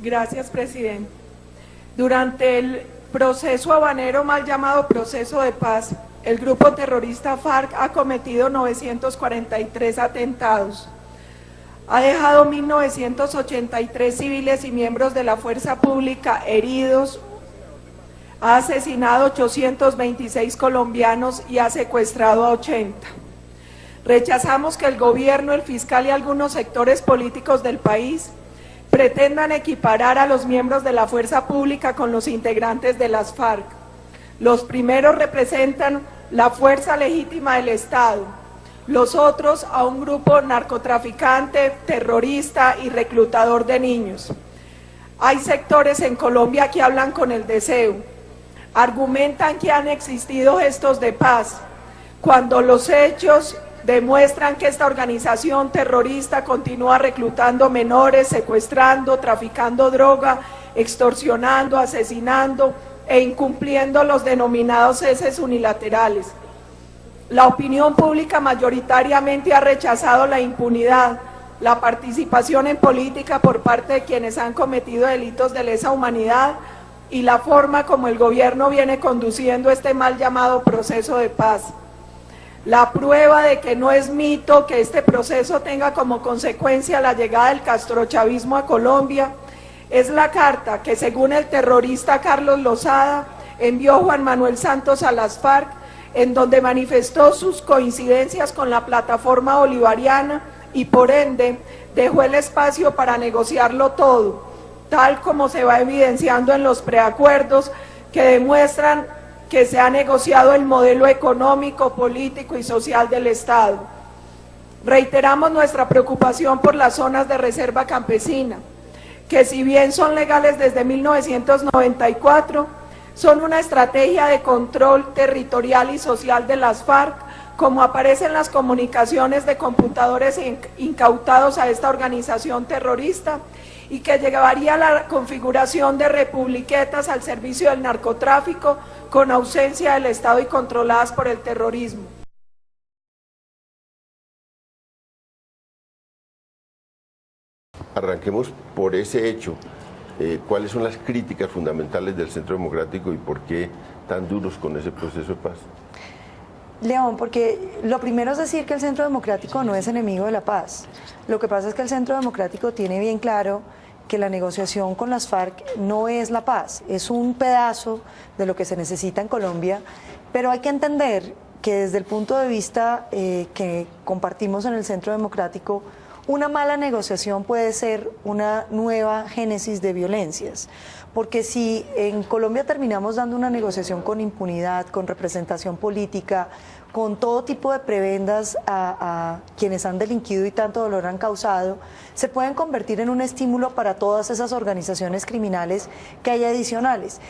Gracias, presidente. Durante el proceso habanero, mal llamado proceso de paz, el grupo terrorista FARC ha cometido 943 atentados. Ha dejado 1.983 civiles y miembros de la fuerza pública heridos, ha asesinado 826 colombianos y ha secuestrado a 80. Rechazamos que el gobierno, el fiscal y algunos sectores políticos del país pretendan equiparar a los miembros de la fuerza pública con los integrantes de las FARC. Los primeros representan la fuerza legítima del Estado, los otros a un grupo narcotraficante, terrorista y reclutador de niños. Hay sectores en Colombia que hablan con el deseo, argumentan que han existido gestos de paz, cuando los hechos demuestran que esta organización terrorista continúa reclutando menores, secuestrando, traficando droga, extorsionando, asesinando e incumpliendo los denominados ceses unilaterales. La opinión pública mayoritariamente ha rechazado la impunidad, la participación en política por parte de quienes han cometido delitos de lesa humanidad y la forma como el gobierno viene conduciendo este mal llamado proceso de paz. La prueba de que no es mito que este proceso tenga como consecuencia la llegada del castrochavismo a Colombia es la carta que, según el terrorista Carlos Lozada, envió Juan Manuel Santos a las FARC, en donde manifestó sus coincidencias con la plataforma bolivariana y por ende dejó el espacio para negociarlo todo, tal como se va evidenciando en los preacuerdos que demuestran que se ha negociado el modelo económico, político y social del Estado. Reiteramos nuestra preocupación por las zonas de reserva campesina, que si bien son legales desde 1994, son una estrategia de control territorial y social de las FARC, como aparece en las comunicaciones de computadores incautados a esta organización terrorista, y que llevaría a la configuración de republiquetas al servicio del narcotráfico, con ausencia del Estado y controladas por el terrorismo. Arranquemos por ese hecho. ¿Cuáles son las críticas fundamentales del Centro Democrático y por qué tan duros con ese proceso de paz? León, porque lo primero es decir que el Centro Democrático no es enemigo de la paz. Lo que pasa es que el Centro Democrático tiene bien claro que la negociación con las FARC no es la paz, es un pedazo de lo que se necesita en Colombia, pero hay que entender que desde el punto de vista que compartimos en el Centro Democrático, una mala negociación puede ser una nueva génesis de violencias, porque si en Colombia terminamos dando una negociación con impunidad, con representación política, con todo tipo de prebendas a quienes han delinquido y tanto dolor han causado, se pueden convertir en un estímulo para todas esas organizaciones criminales que hay adicionales.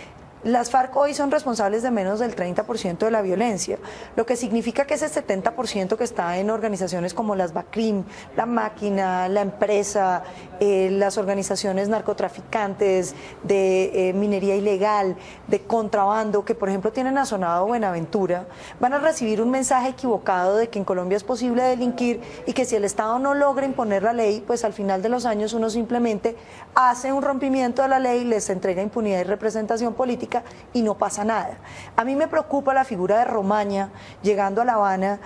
Las FARC hoy son responsables de menos del 30% de la violencia, lo que significa que ese 70% que está en organizaciones como las BACRIM, la Máquina, la Empresa, las organizaciones narcotraficantes, de minería ilegal, de contrabando, que por ejemplo tienen asonado Buenaventura, van a recibir un mensaje equivocado de que en Colombia es posible delinquir y que si el Estado no logra imponer la ley, pues al final de los años uno simplemente hace un rompimiento de la ley, les entrega impunidad y representación política y no pasa nada. A mí me preocupa la figura de Romaña llegando a La Habana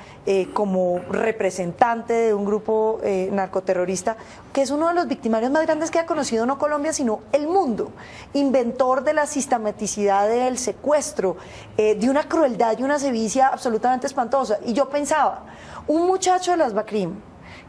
como representante de un grupo narcoterrorista, que es uno de los victimarios más grandes que ha conocido no Colombia, sino el mundo. Inventor de la sistematicidad del secuestro, de una crueldad y una sevicia absolutamente espantosa. Y yo pensaba, un muchacho de las BACRIM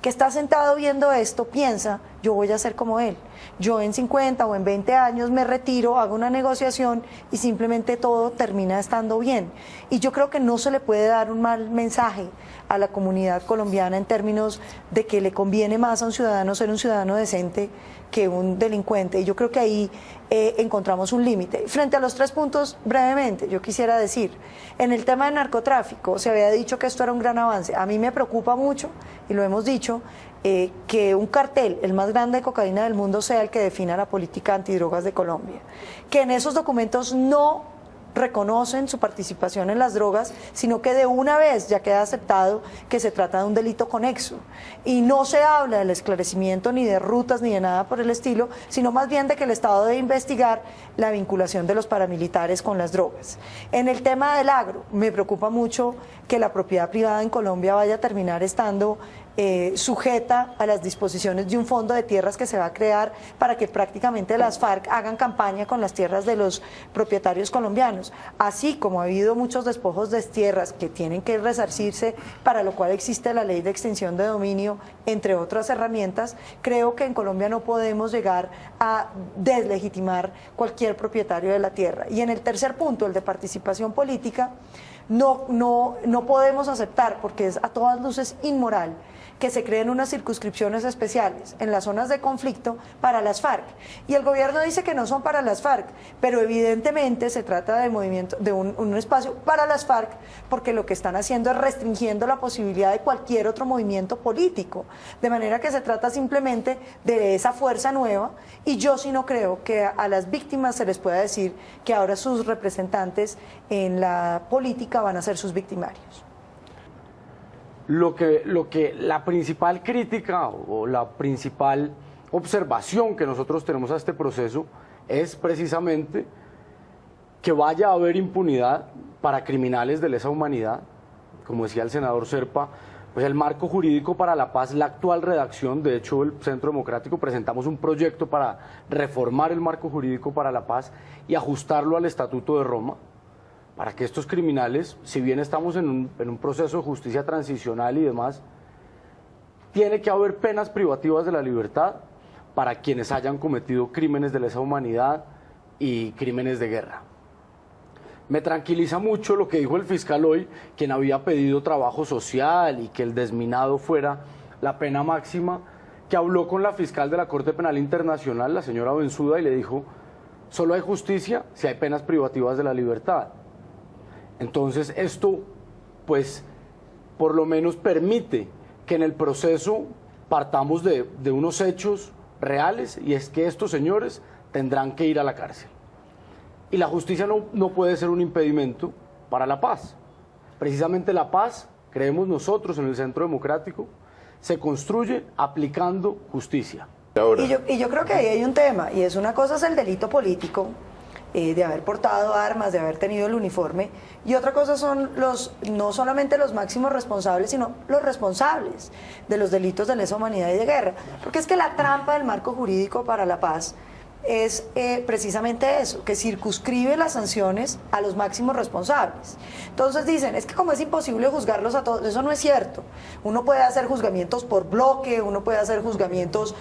que está sentado viendo esto piensa, yo voy a ser como él. Yo en 50 o en 20 años me retiro, hago una negociación y simplemente todo termina estando bien. Y yo creo que no se le puede dar un mal mensaje a la comunidad colombiana en términos de que le conviene más a un ciudadano ser un ciudadano decente que un delincuente. Y yo creo que ahí encontramos un límite. Frente a los 3 puntos, brevemente, yo quisiera decir, en el tema de narcotráfico se había dicho que esto era un gran avance. A mí me preocupa mucho, y lo hemos dicho, que un cartel, el más grande de cocaína del mundo, sea el que defina la política antidrogas de Colombia. Que en esos documentos no reconocen su participación en las drogas, sino que de una vez ya queda aceptado que se trata de un delito conexo. Y no se habla del esclarecimiento ni de rutas ni de nada por el estilo, sino más bien de que el Estado debe investigar la vinculación de los paramilitares con las drogas. En el tema del agro, me preocupa mucho que la propiedad privada en Colombia vaya a terminar estando sujeta a las disposiciones de un fondo de tierras que se va a crear para que prácticamente las FARC hagan campaña con las tierras de los propietarios colombianos. Así como ha habido muchos despojos de tierras que tienen que resarcirse, para lo cual existe la ley de extinción de dominio, entre otras herramientas, creo que en Colombia no podemos llegar a deslegitimar cualquier propietario de la tierra. Y en el tercer punto, el de participación política, no podemos aceptar, porque es a todas luces inmoral, que se creen unas circunscripciones especiales en las zonas de conflicto para las FARC. Y el gobierno dice que no son para las FARC, pero evidentemente se trata de movimiento, de un espacio para las FARC, porque lo que están haciendo es restringiendo la posibilidad de cualquier otro movimiento político. De manera que se trata simplemente de esa fuerza nueva, y yo sí no creo que a las víctimas se les pueda decir que ahora sus representantes en la política van a ser sus victimarios. La principal crítica o la principal observación que nosotros tenemos a este proceso es precisamente que vaya a haber impunidad para criminales de lesa humanidad. Como decía el senador Serpa, pues el marco jurídico para la paz, la actual redacción, de hecho el Centro Democrático presentamos un proyecto para reformar el marco jurídico para la paz y ajustarlo al Estatuto de Roma, para que estos criminales, si bien estamos en un proceso de justicia transicional y demás, tiene que haber penas privativas de la libertad para quienes hayan cometido crímenes de lesa humanidad y crímenes de guerra. Me tranquiliza mucho lo que dijo el fiscal hoy, quien había pedido trabajo social y que el desminado fuera la pena máxima, que habló con la fiscal de la Corte Penal Internacional, la señora Bensuda, y le dijo, solo hay justicia si hay penas privativas de la libertad. Entonces esto, pues, por lo menos permite que en el proceso partamos de unos hechos reales, y es que estos señores tendrán que ir a la cárcel. Y la justicia no puede ser un impedimento para la paz. Precisamente la paz, creemos nosotros en el Centro Democrático, se construye aplicando justicia. Y yo creo que ahí hay un tema, y es una cosa es el delito político, de haber portado armas, de haber tenido el uniforme, y otra cosa son no solamente los máximos responsables, sino los responsables de los delitos de lesa humanidad y de guerra, porque es que la trampa del marco jurídico para la paz es precisamente eso, que circunscribe las sanciones a los máximos responsables. Entonces dicen, es que como es imposible juzgarlos a todos, eso no es cierto. Uno puede hacer juzgamientos por bloque, uno puede hacer juzgamientos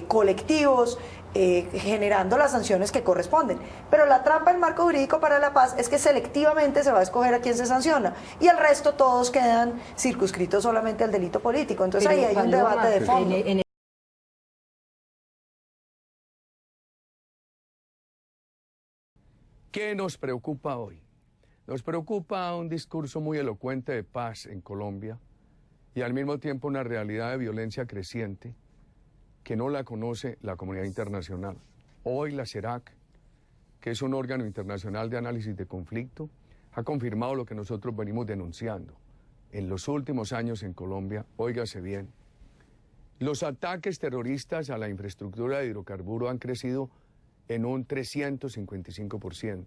colectivos, generando las sanciones que corresponden. Pero la trampa del marco jurídico para la paz es que selectivamente se va a escoger a quién se sanciona y el resto todos quedan circunscritos solamente al delito político. Entonces ahí hay un debate de fondo. ¿Qué nos preocupa hoy? Nos preocupa un discurso muy elocuente de paz en Colombia y al mismo tiempo una realidad de violencia creciente que no la conoce la comunidad internacional. Hoy la CERAC, que es un órgano internacional de análisis de conflicto, ha confirmado lo que nosotros venimos denunciando. En los últimos años en Colombia, óigase bien, los ataques terroristas a la infraestructura de hidrocarburos han crecido en un 355%.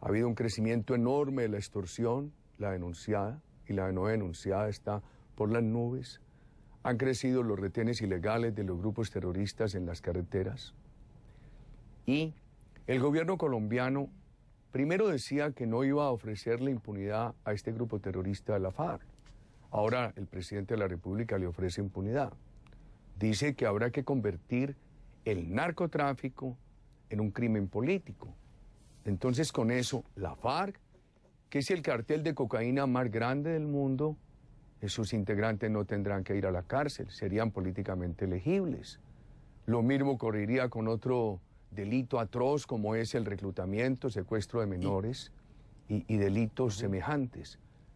Ha habido un crecimiento enorme de la extorsión, la denunciada y la no denunciada está por las nubes. Han crecido los retenes ilegales de los grupos terroristas en las carreteras. Y el gobierno colombiano primero decía que no iba a ofrecerle impunidad a este grupo terrorista de la FARC. Ahora el presidente de la República le ofrece impunidad. Dice que habrá que convertir el narcotráfico en un crimen político. Entonces con eso la FARC, que es el cartel de cocaína más grande del mundo, sus integrantes no tendrán que ir a la cárcel, serían políticamente elegibles. Lo mismo ocurriría con otro delito atroz como es el reclutamiento, secuestro de menores y delitos semejantes.